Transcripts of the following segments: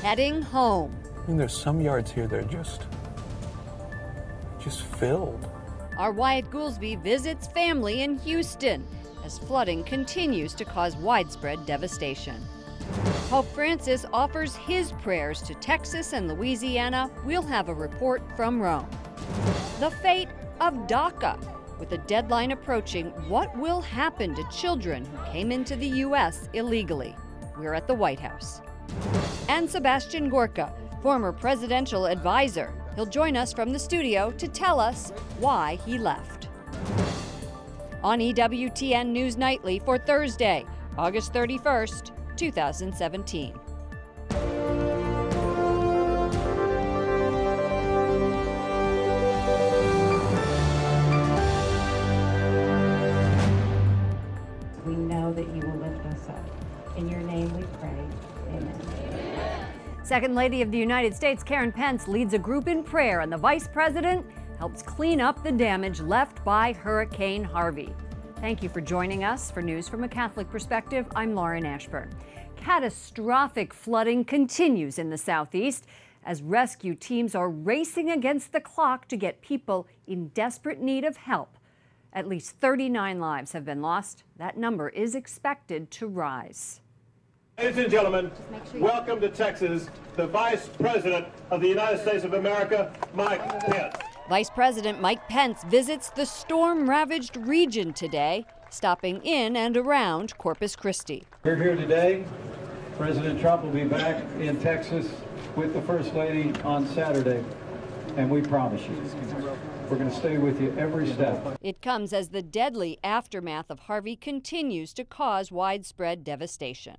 heading home. I mean, there's some yards here that are just filled. Our Wyatt Goolsbee visits family in Houston as flooding continues to cause widespread devastation. Pope Francis offers his prayers to Texas and Louisiana. We'll have a report from Rome. The fate of DACA. With a deadline approaching, what will happen to children who came into the U.S. illegally? We're at the White House. And Sebastian Gorka, former presidential advisor. He'll join us from the studio to tell us why he left. On EWTN News Nightly for Thursday, August 31st, 2017. We know that you will lift us up. In your name we pray. Amen. Second Lady of the United States, Karen Pence, leads a group in prayer, and the Vice President helps clean up the damage left by Hurricane Harvey. Thank you for joining us. For News from a Catholic Perspective, I'm Lauren Ashburn. Catastrophic flooding continues in the Southeast as rescue teams are racing against the clock to get people in desperate need of help. At least 39 lives have been lost. That number is expected to rise. Ladies and gentlemen, welcome to Texas, the Vice President of the United States of America, Mike Pence. Vice President Mike Pence visits the storm-ravaged region today, stopping in and around Corpus Christi. We're here today. President Trump will be back in Texas with the First Lady on Saturday, and we promise you, we're going to stay with you every step. It comes as the deadly aftermath of Harvey continues to cause widespread devastation.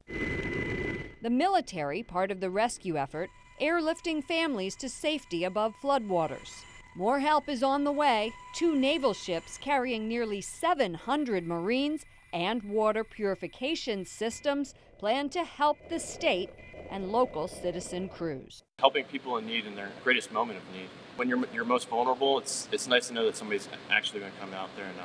The military, part of the rescue effort, airlifting families to safety above floodwaters. More help is on the way. 2 naval ships carrying nearly 700 Marines and water purification systems plan to help the state and local citizen crews. Helping people in need in their greatest moment of need. When you're most vulnerable, it's nice to know that somebody's actually going to come out there and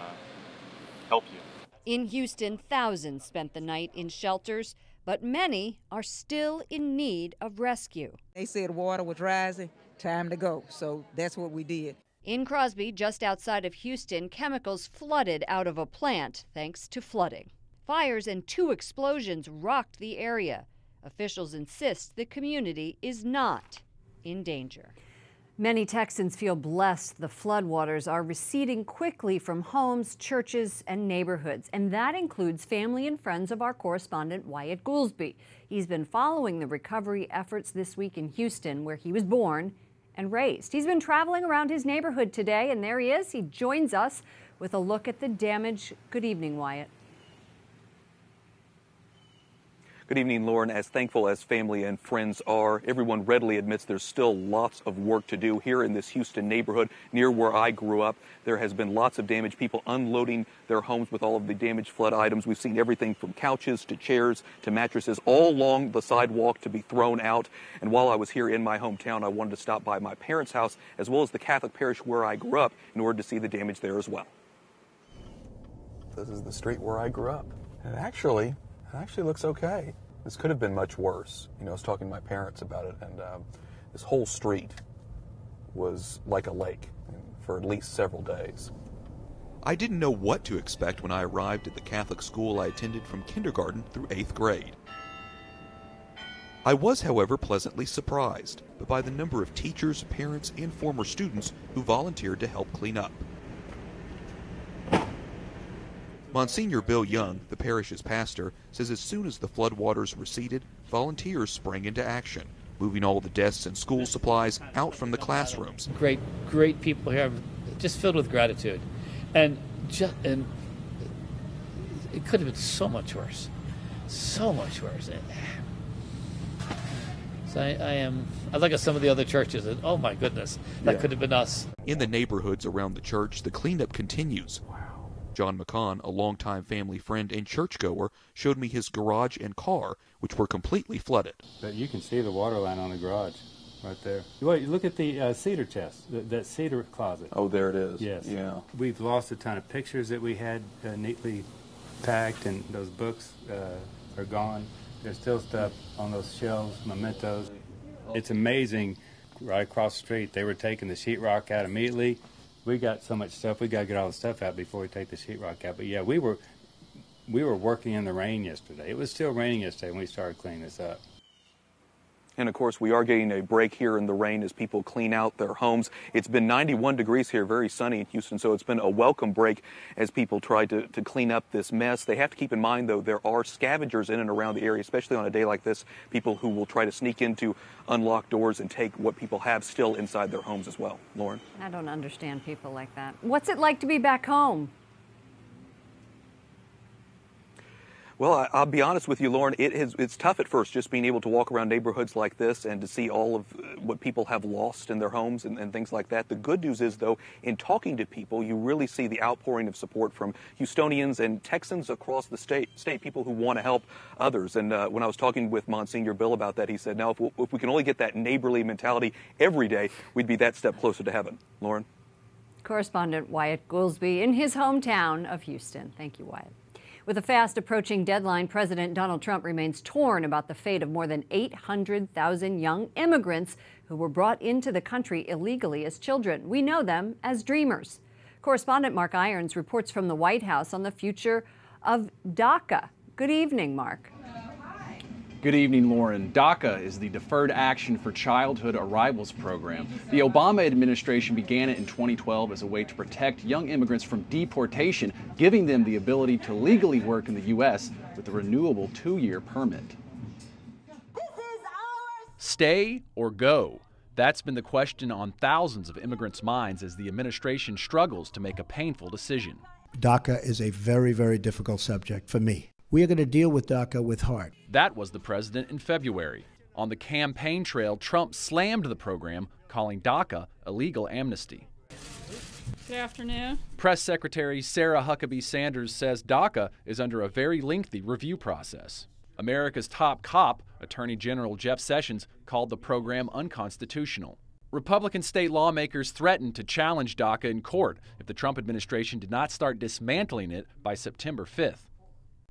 help you. In Houston, thousands spent the night in shelters, but many are still in need of rescue. They said water was rising, time to go, so that's what we did. In Crosby, just outside of Houston, chemicals flooded out of a plant thanks to flooding. Fires and 2 explosions rocked the area. Officials insist the community is not in danger. Many Texans feel blessed the floodwaters are receding quickly from homes, churches, and neighborhoods. And that includes family and friends of our correspondent Wyatt Goolsbee. He's been following the recovery efforts this week in Houston, where he was born and raised. He's been traveling around his neighborhood today, and there he is. He joins us with a look at the damage. Good evening, Wyatt. Good evening, Lauren. As thankful as family and friends are, everyone readily admits there's still lots of work to do here in this Houston neighborhood near where I grew up. There has been lots of damage, people unloading their homes with all of the damaged flood items. We've seen everything from couches to chairs to mattresses all along the sidewalk to be thrown out. And while I was here in my hometown, I wanted to stop by my parents' house as well as the Catholic parish where I grew up in order to see the damage there as well. This is the street where I grew up. And it actually looks okay. This could have been much worse. You know, I was talking to my parents about it, and this whole street was like a lake for at least several days. I didn't know what to expect when I arrived at the Catholic school I attended from kindergarten through 8th grade. I was, however, pleasantly surprised by the number of teachers, parents, and former students who volunteered to help clean up. Monsignor Bill Young, the parish's pastor, says as soon as the floodwaters receded, volunteers sprang into action, moving all the desks and school supplies out from the classrooms. Great people here, just filled with gratitude. And it could have been so much worse. So much worse. So I look at some of the other churches and, oh my goodness, that could have been us. In the neighborhoods around the church, the cleanup continues. John McCon, a longtime family friend and churchgoer, showed me his garage and car, which were completely flooded. But you can see the water line on the garage right there. Wait, look at the cedar chest, that cedar closet. Oh, there it is. Yes. Yeah. We've lost a ton of pictures that we had neatly packed, and those books are gone. There's still stuff on those shelves, mementos. It's amazing. Right across the street, they were taking the sheetrock out immediately. We got so much stuff, we got to get all the stuff out before we take the sheetrock out. But yeah, we were working in the rain yesterday. It was still raining yesterday when we started cleaning this up. And of course, we are getting a break here in the rain as people clean out their homes. It's been 91 degrees here, very sunny in Houston, so it's been a welcome break as people try to clean up this mess. They have to keep in mind, though, there are scavengers in and around the area, especially on a day like this, people who will try to sneak into unlocked doors and take what people have still inside their homes as well. Lauren? I don't understand people like that. What's it like to be back home? Well, I'll be honest with you, Lauren, it's tough at first just being able to walk around neighborhoods like this and to see all of what people have lost in their homes and things like that. The good news is, though, in talking to people, you really see the outpouring of support from Houstonians and Texans across the state, people who want to help others. And when I was talking with Monsignor Bill about that, he said, now, if we can only get that neighborly mentality every day, we'd be that step closer to heaven. Lauren? Correspondent Wyatt Goolsby in his hometown of Houston. Thank you, Wyatt. With a fast approaching deadline, President Donald Trump remains torn about the fate of more than 800,000 young immigrants who were brought into the country illegally as children. We know them as dreamers. Correspondent Mark Irons reports from the White House on the future of DACA. Good evening, Mark. Good evening, Lauren. DACA is the Deferred Action for Childhood Arrivals program. The Obama administration began it in 2012 as a way to protect young immigrants from deportation, giving them the ability to legally work in the U.S. with a renewable 2-year permit. Stay or go? That's been the question on thousands of immigrants' minds as the administration struggles to make a painful decision. DACA is a very, very difficult subject for me. We are going to deal with DACA with heart. That was the president in February. On the campaign trail, Trump slammed the program, calling DACA a legal amnesty. Good afternoon. Press Secretary Sarah Huckabee Sanders says DACA is under a very lengthy review process. America's top cop, Attorney General Jeff Sessions, called the program unconstitutional. Republican state lawmakers threatened to challenge DACA in court if the Trump administration did not start dismantling it by September 5th.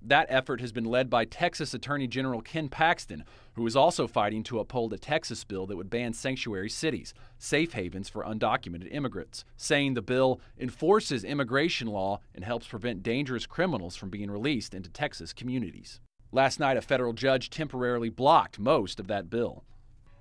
That effort has been led by Texas Attorney General Ken Paxton, who is also fighting to uphold a Texas bill that would ban sanctuary cities, safe havens for undocumented immigrants, saying the bill enforces immigration law and helps prevent dangerous criminals from being released into Texas communities. Last night, a federal judge temporarily blocked most of that bill.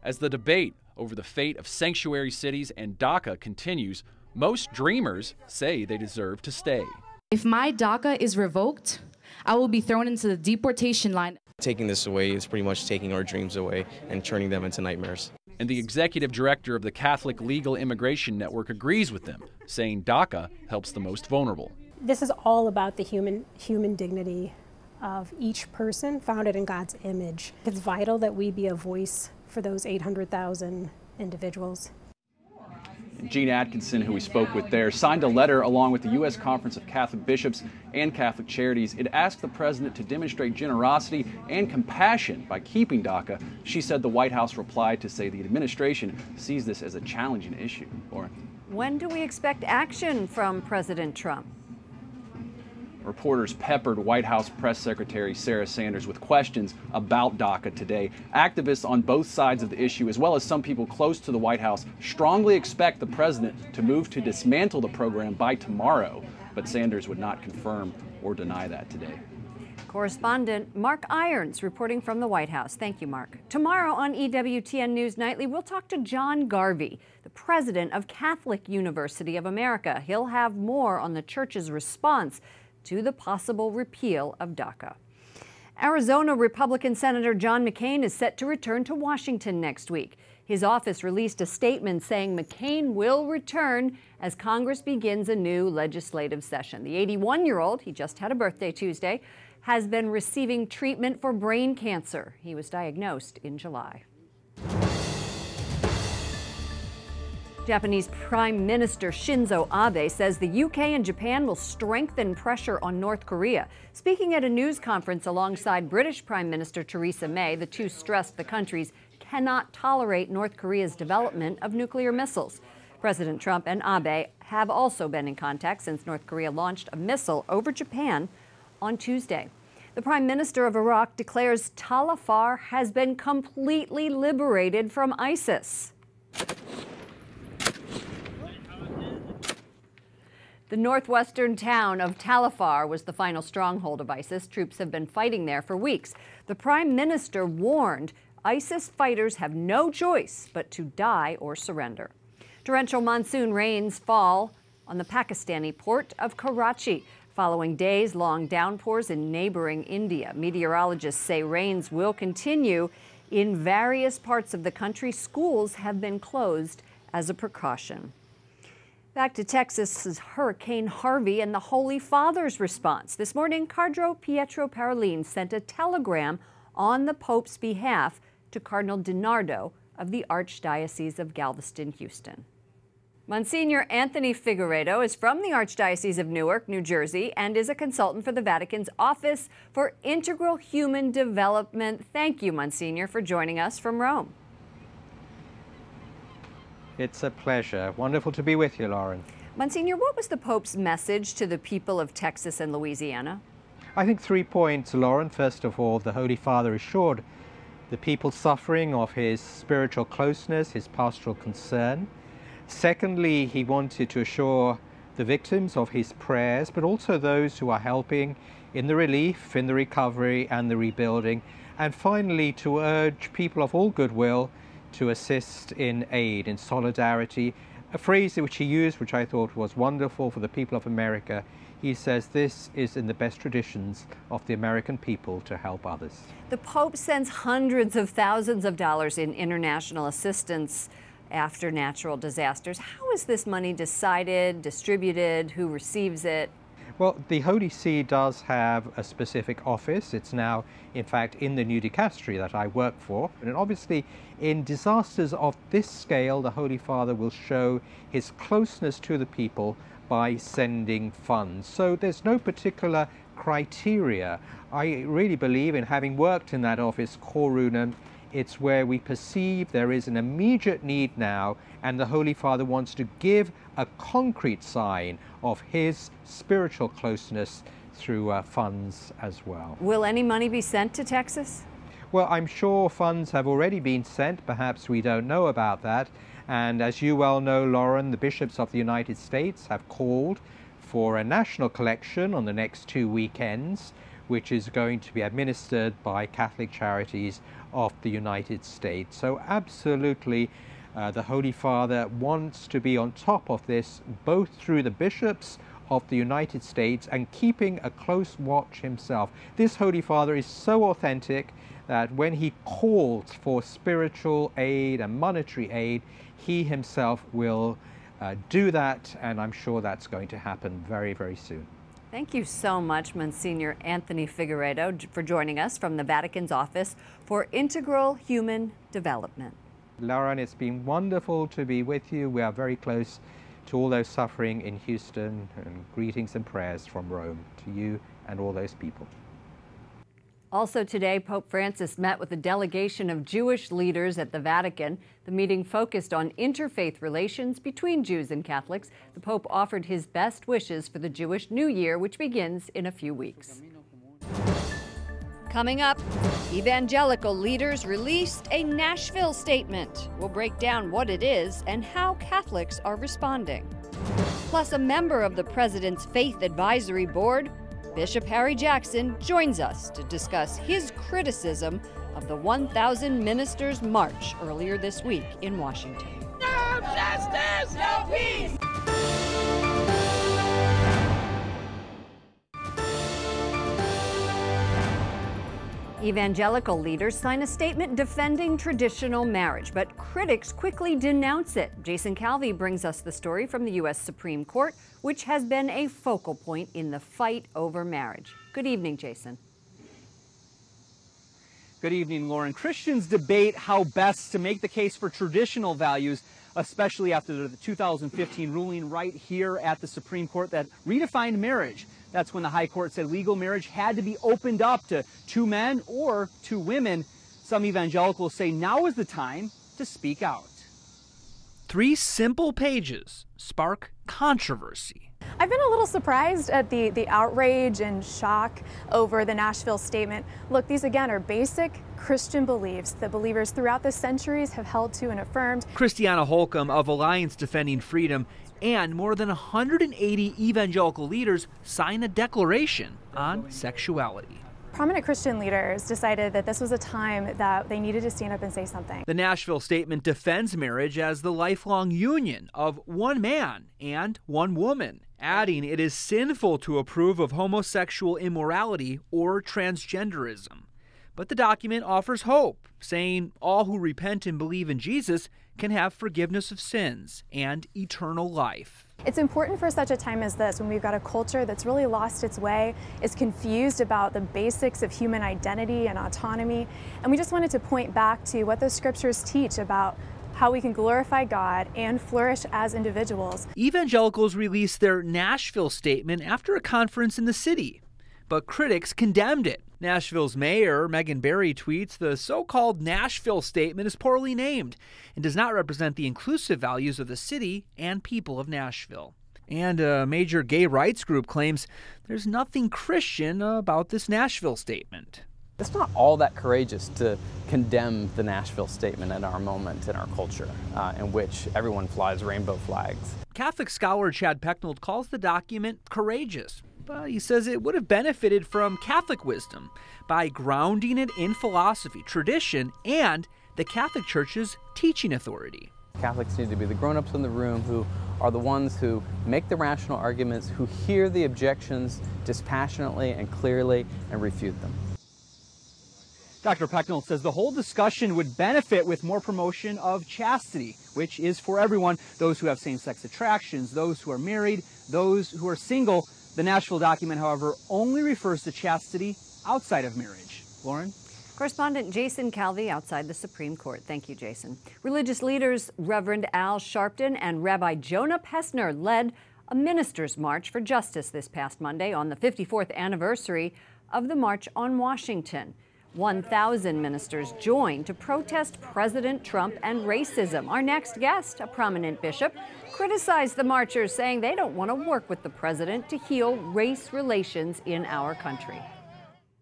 As the debate over the fate of sanctuary cities and DACA continues, most dreamers say they deserve to stay. If my DACA is revoked, I will be thrown into the deportation line. Taking this away is pretty much taking our dreams away and turning them into nightmares. And the executive director of the Catholic Legal Immigration Network agrees with them, saying DACA helps the most vulnerable. This is all about the human dignity of each person founded in God's image. It's vital that we be a voice for those 800,000 individuals. Gene Atkinson, who we spoke with there, signed a letter along with the U.S. Conference of Catholic Bishops and Catholic Charities. It asked the president to demonstrate generosity and compassion by keeping DACA. She said the White House replied to say the administration sees this as a challenging issue. Lauren. When do we expect action from President Trump? Reporters peppered White House Press Secretary Sarah Sanders with questions about DACA today. Activists on both sides of the issue, as well as some people close to the White House, strongly expect the president to move to dismantle the program by tomorrow. But Sanders would not confirm or deny that today. Correspondent Mark Irons reporting from the White House. Thank you, Mark. Tomorrow on EWTN News Nightly, we'll talk to John Garvey, the president of Catholic University of America. He'll have more on the church's response to the possible repeal of DACA. Arizona Republican Senator John McCain is set to return to Washington next week. His office released a statement saying McCain will return as Congress begins a new legislative session. The 81-year-old, he just had a birthday Tuesday, has been receiving treatment for brain cancer. He was diagnosed in July. Japanese Prime Minister Shinzo Abe says the UK and Japan will strengthen pressure on North Korea. Speaking at a news conference alongside British Prime Minister Theresa May, the two stressed the countries cannot tolerate North Korea's development of nuclear missiles. President Trump and Abe have also been in contact since North Korea launched a missile over Japan on Tuesday. The Prime Minister of Iraq declares Tal Afar has been completely liberated from ISIS. The northwestern town of Tal Afar was the final stronghold of ISIS. Troops have been fighting there for weeks. The Prime Minister warned ISIS fighters have no choice but to die or surrender. Torrential monsoon rains fall on the Pakistani port of Karachi, following days-long downpours in neighboring India. Meteorologists say rains will continue in various parts of the country. Schools have been closed as a precaution. Back to Texas's Hurricane Harvey and the Holy Father's response. This morning, Cardinal Pietro Parolin sent a telegram on the Pope's behalf to Cardinal DiNardo of the Archdiocese of Galveston-Houston. Monsignor Anthony Figueredo is from the Archdiocese of Newark, New Jersey, and is a consultant for the Vatican's Office for Integral Human Development. Thank you, Monsignor, for joining us from Rome. It's a pleasure. Wonderful to be with you, Lauren. Monsignor, what was the Pope's message to the people of Texas and Louisiana? I think 3 points, Lauren. First of all, the Holy Father assured the people suffering of his spiritual closeness, his pastoral concern. Secondly, he wanted to assure the victims of his prayers, but also those who are helping in the relief, in the recovery and the rebuilding. And finally, to urge people of all goodwill to assist in aid, in solidarity, a phrase which he used, which I thought was wonderful for the people of America. He says this is in the best traditions of the American people to help others. The Pope sends hundreds of thousands of dollars in international assistance after natural disasters. How is this money decided, distributed, who receives it? Well, the Holy See does have a specific office. It's now, in fact, in the new dicastery that I work for. And obviously, in disasters of this scale, the Holy Father will show his closeness to the people by sending funds. So there's no particular criteria. I really believe, in having worked in that office, Cor Unum, it's where we perceive there is an immediate need now, and the Holy Father wants to give a concrete sign of his spiritual closeness through funds as well. Will any money be sent to Texas? Well, I'm sure funds have already been sent. Perhaps we don't know about that. And as you well know, Lauren, the bishops of the United States have called for a national collection on the next 2 weekends, which is going to be administered by Catholic Charities of the United States. So absolutely, the Holy Father wants to be on top of this, both through the bishops of the United States and keeping a close watch himself. This Holy Father is so authentic that when he calls for spiritual aid and monetary aid, he himself will do that, and I'm sure that's going to happen very, very soon. Thank you so much, Monsignor Anthony Figueredo, for joining us from the Vatican's Office for Integral Human Development. Lauren, it's been wonderful to be with you. We are very close to all those suffering in Houston, and greetings and prayers from Rome to you and all those people. Also today, Pope Francis met with a delegation of Jewish leaders at the Vatican. The meeting focused on interfaith relations between Jews and Catholics. The Pope offered his best wishes for the Jewish New Year, which begins in a few weeks. Coming up, evangelical leaders released a Nashville statement. We'll break down what it is and how Catholics are responding. Plus, a member of the President's Faith Advisory Board, Bishop Harry Jackson, joins us to discuss his criticism of the 1,000 Ministers March earlier this week in Washington. No justice, no peace! Evangelical leaders sign a statement defending traditional marriage, but critics quickly denounce it. Jason Calvi brings us the story from the U.S. Supreme Court, which has been a focal point in the fight over marriage. Good evening, Jason. Good evening, Lauren. Christians debate how best to make the case for traditional values, especially after the 2015 ruling right here at the Supreme Court that redefined marriage. That's when the High Court said legal marriage had to be opened up to 2 men or 2 women. Some evangelicals say now is the time to speak out. 3 simple pages spark controversy. I've been a little surprised at the outrage and shock over the Nashville statement. Look, these again are basic Christian beliefs that believers throughout the centuries have held to and affirmed. Christiana Holcomb of Alliance Defending Freedom and more than 180 evangelical leaders sign a declaration on sexuality. Prominent Christian leaders decided that this was a time that they needed to stand up and say something. The Nashville statement defends marriage as the lifelong union of one man and one woman, adding it is sinful to approve of homosexual immorality or transgenderism. But the document offers hope, saying all who repent and believe in Jesus can have forgiveness of sins and eternal life. It's important for such a time as this, when we've got a culture that's really lost its way, is confused about the basics of human identity and autonomy, and we just wanted to point back to what the scriptures teach about how we can glorify God and flourish as individuals. Evangelicals released their Nashville statement after a conference in the city, but critics condemned it. Nashville's mayor, Megan Barry, tweets, the so-called Nashville statement is poorly named and does not represent the inclusive values of the city and people of Nashville. And a major gay rights group claims there's nothing Christian about this Nashville statement. It's not all that courageous to condemn the Nashville statement at our moment in our culture, in which everyone flies rainbow flags. Catholic scholar Chad Pecknold calls the document courageous, but he says it would have benefited from Catholic wisdom by grounding it in philosophy, tradition, and the Catholic Church's teaching authority. Catholics need to be the grown-ups in the room who are the ones who make the rational arguments, who hear the objections dispassionately and clearly and refute them. Dr. Pecknold says the whole discussion would benefit with more promotion of chastity, which is for everyone, those who have same-sex attractions, those who are married, those who are single. The Nashville document, however, only refers to chastity outside of marriage. Lauren? Correspondent Jason Calvi outside the Supreme Court. Thank you, Jason. Religious leaders Reverend Al Sharpton and Rabbi Jonah Pessner led a ministers' march for justice this past Monday on the 54th anniversary of the March on Washington. 1,000 ministers joined to protest President Trump and racism. Our next guest, a prominent bishop, criticized the marchers, saying they don't want to work with the president to heal race relations in our country.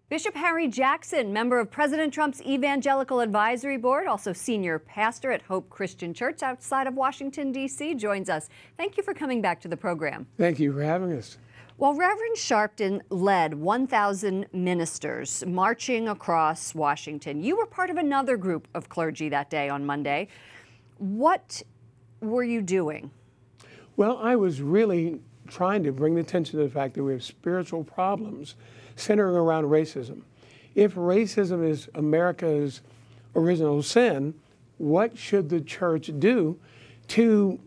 Bishop Harry Jackson, member of President Trump's Evangelical Advisory Board, also senior pastor at Hope Christian Church outside of Washington, D.C., joins us. Thank you for coming back to the program. Thank you for having us. While Reverend Sharpton led 1,000 ministers marching across Washington, you were part of another group of clergy that day on Monday. What were you doing? Well, I was really trying to bring attention to the fact that we have spiritual problems centering around racism. If racism is America's original sin, what should the church do to,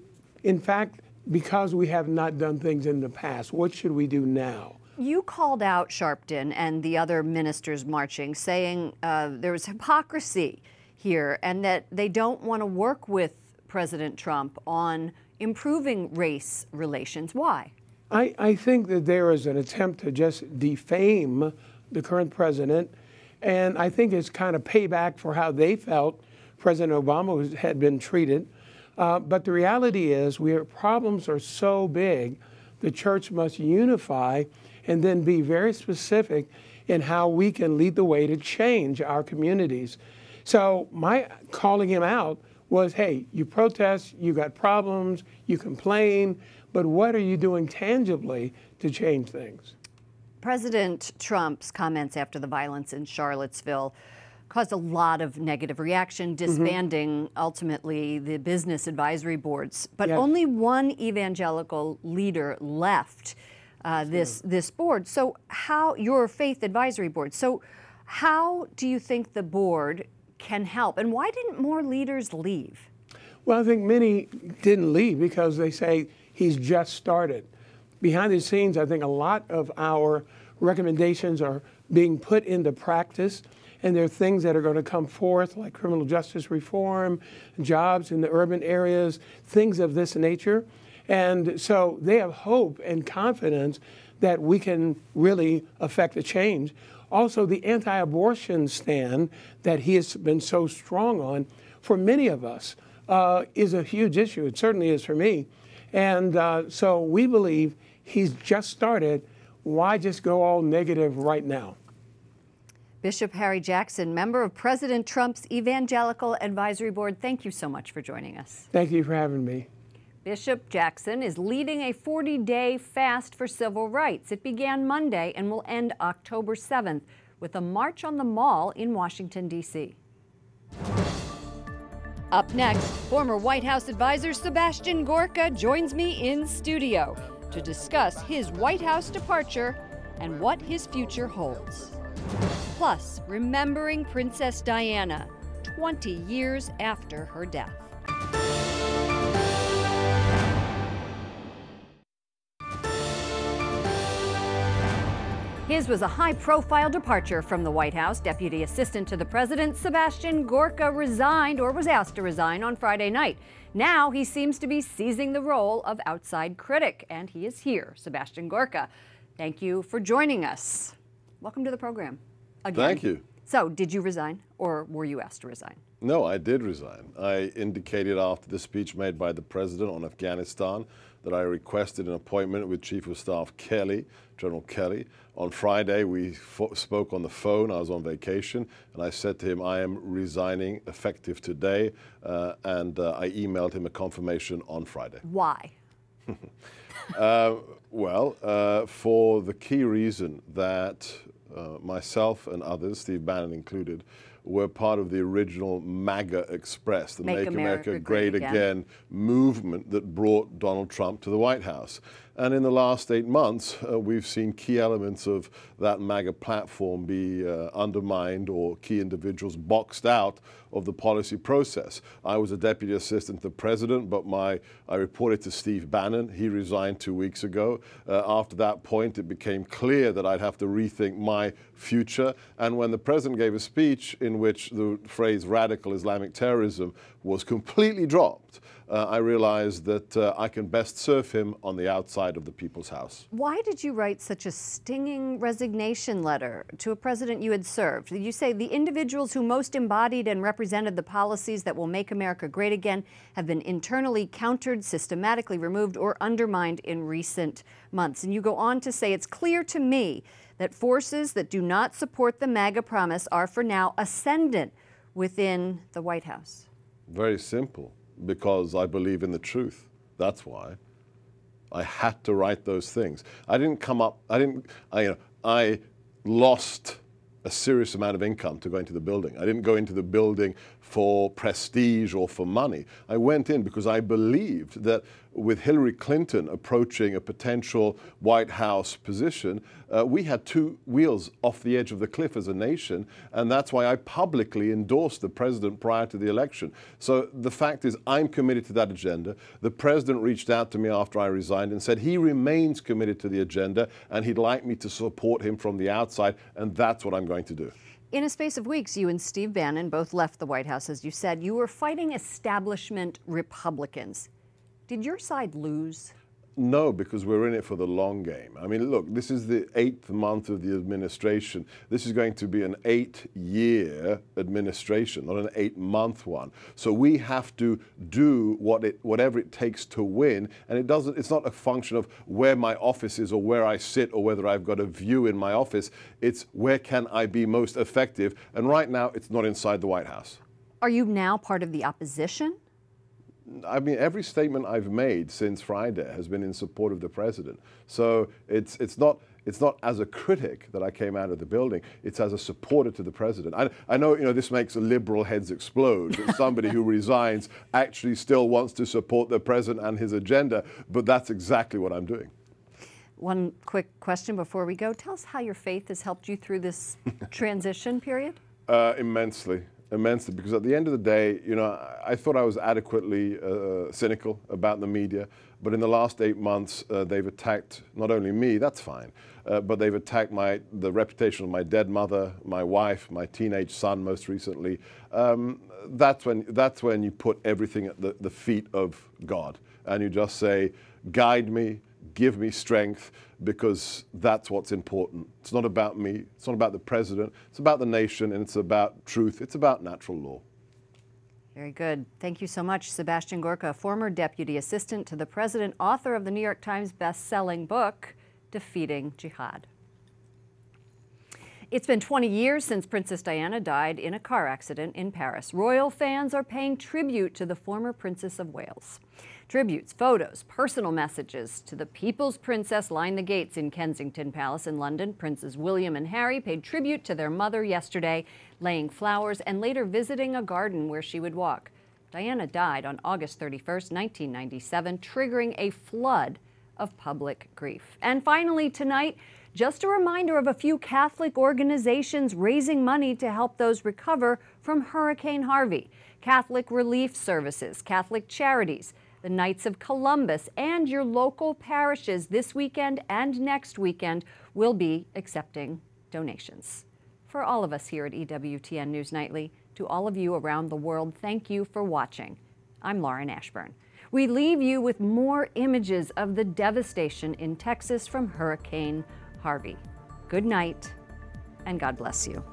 in fact, because we have not done things in the past, what should we do now? You called out Sharpton and the other ministers marching, saying there was hypocrisy here and that they don't want to work with President Trump on improving race relations. Why? I think that there is an attempt to just defame the current president, and I think it's kind of payback for how they felt President Obama had been treated. But the reality is our problems are so big, the church must unify and then be very specific in how we can lead the way to change our communities. So my calling him out was, hey, you protest, you got problems, you complain, but what are you doing tangibly to change things? President Trump's comments after the violence in Charlottesville caused a lot of negative reaction, disbanding ultimately the business advisory boards. But only one evangelical leader left this board. So your faith advisory board. So how do you think the board can help? And why didn't more leaders leave? Well, I think many didn't leave because they say he's just started. Behind the scenes, I think a lot of our recommendations are being put into practice. And there are things that are going to come forth, like criminal justice reform, jobs in the urban areas, things of this nature. And so they have hope and confidence that we can really affect a change. Also, the anti-abortion stand that he has been so strong on, for many of us, is a huge issue. It certainly is for me. And so we believe He's just started. Why just go all negative right now? Bishop Harry Jackson, member of President Trump's Evangelical Advisory Board, thank you so much for joining us. Thank you for having me. Bishop Jackson is leading a 40-day fast for civil rights. It began Monday and will end October 7th with a march on the Mall in Washington, D.C. Up next, former White House advisor Sebastian Gorka joins me in studio to discuss his White House departure and what his future holds. Plus, remembering Princess Diana 20 years after her death. His was a high-profile departure from the White House. Deputy Assistant to the President, Sebastian Gorka, resigned or was asked to resign on Friday night. Now he seems to be seizing the role of outside critic, and he is here. Sebastian Gorka, thank you for joining us. Welcome to the program. Again. Thank you. So, did you resign, or were you asked to resign? No, I did resign. I indicated after the speech made by the President on Afghanistan that I requested an appointment with Chief of Staff Kelly, General Kelly. On Friday, we spoke on the phone. I was on vacation, and I said to him, I am resigning effective today, and I emailed him a confirmation on Friday. Why? For the key reason that myself and others, Steve Bannon included, were part of the original MAGA Express, the Make America Great Again movement that brought Donald Trump to the White House. And in the last 8 months, we've seen key elements of that MAGA platform be undermined or key individuals boxed out of the policy process. I was a deputy assistant to the president, but I reported to Steve Bannon. He resigned 2 weeks ago. After that point, it became clear that I'd have to rethink my future. And when the president gave a speech in which the phrase radical Islamic terrorism was completely dropped, I realized that I can best serve him on the outside of the People's House. Why did you write such a stinging resignation letter to a president you had served? You say the individuals who most embodied and represented the policies that will make America great again have been internally countered, systematically removed, or undermined in recent months. And you go on to say, it's clear to me that forces that do not support the MAGA promise are for now ascendant within the White House. Very simple. Because I believe in the truth. That's why. I had to write those things. I lost a serious amount of income to go into the building. I didn't go into the building for prestige or for money. I went in because I believed that with Hillary Clinton approaching a potential White House position, we had two wheels off the edge of the cliff as a nation, and that's why I publicly endorsed the president prior to the election. So the fact is, I'm committed to that agenda. The president reached out to me after I resigned and said he remains committed to the agenda, and he'd like me to support him from the outside, and that's what I'm going to do. In a space of weeks, you and Steve Bannon both left the White House, as you said. You were fighting establishment Republicans. Did your side lose? No, because we're in it for the long game. I mean, look, this is the 8th month of the administration. This is going to be an 8-year administration, not an 8-month one. So we have to do whatever it takes to win. And it's not a function of where my office is or where I sit or whether I've got a view in my office. It's where can I be most effective. And right now, it's not inside the White House. Are you now part of the opposition? I mean, every statement I've made since Friday has been in support of the president. So it's not as a critic that I came out of the building. It's as a supporter to the president. I know, this makes liberal heads explode. That somebody who resigns actually still wants to support the president and his agenda, but that's exactly what I'm doing. One quick question before we go. Tell us how your faith has helped you through this transition period. Immensely, because at the end of the day, I thought I was adequately cynical about the media, but in the last 8 months, they've attacked not only me, that's fine, but they've attacked the reputation of my dead mother, my wife, my teenage son most recently. That's when you put everything at the feet of God, and you just say, guide me, give me strength, because that's what's important. It's not about me. It's not about the president. It's about the nation, and it's about truth. It's about natural law. Very good. Thank you so much, Sebastian Gorka, former deputy assistant to the president, author of the New York Times best-selling book, Defeating Jihad. It's been 20 years since Princess Diana died in a car accident in Paris. Royal fans are paying tribute to the former Princess of Wales. Tributes, photos, personal messages to the People's Princess line the gates in Kensington Palace in London. Princes William and Harry paid tribute to their mother yesterday, laying flowers and later visiting a garden where she would walk. Diana died on August 31st, 1997, triggering a flood of public grief. And finally tonight, just a reminder of a few Catholic organizations raising money to help those recover from Hurricane Harvey. Catholic Relief Services, Catholic Charities, the Knights of Columbus, and your local parishes this weekend and next weekend will be accepting donations. For all of us here at EWTN News Nightly, to all of you around the world, thank you for watching. I'm Lauren Ashburn. We leave you with more images of the devastation in Texas from Hurricane Harvey. Good night, and God bless you.